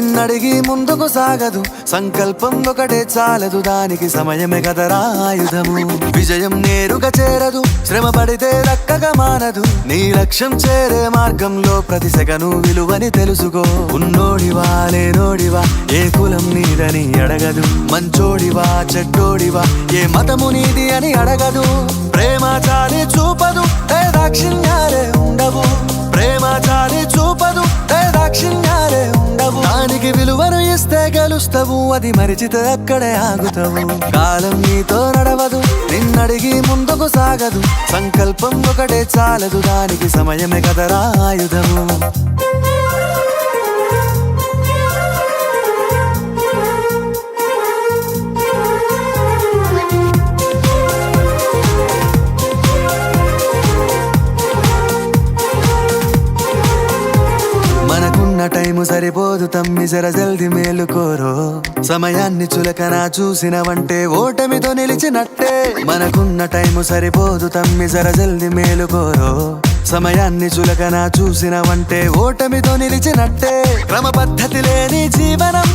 నిన్నడిగి ముందుకు సాగదు, సంకల్పం ఒకటే చాలదు, దానికి సమయమే కదరా ఆయుధము. విజయం నేరుగా చేరదు, శ్రమ పడితే దక్కగా మానదు, నీ లక్ష్యం చేరే మార్గంలో ప్రతి సెకను విలువని తెలుసుకో. ఉన్నోడివా లేనోడివా, ఏ కులం నీదని అడగదు, మంచోడివా చెడ్డోడివా, ఏ మతము నీది అని అడగదు. ప్రేమ చాలి చూపదు, ఏ దాక్షిణ్యాలే ఉండవు, ప్రేమ చాలి చూపదు, ఏ దాక్షిణ్యాలే ఉండవు. దానికి విలువను ఇస్తే గెలుస్తావు, అది మరిచితే అక్కడే ఆగుతావు. కాలం నీతో నడవదు, నిన్నడిగి ముందుకు సాగదు, సంకల్పం ఒకటే చాలదు, దానికి సమయమే కదరా ఆయుధము. మనకున్న టైము సరిపోదు తమ్మి, జర జల్ది మేలుకోరో. సమయాన్ని చులకన చూసినవంటే ఓటమితో నిలిచినట్టే. మనకున్న టైము సరిపోదు తమ్మి, జర జల్ది మేలుకోరో. సమయాన్ని చులకన చూసినవంటే ఓటమితో నిలిచినట్టే. క్రమ పద్ధతి లేని జీవనం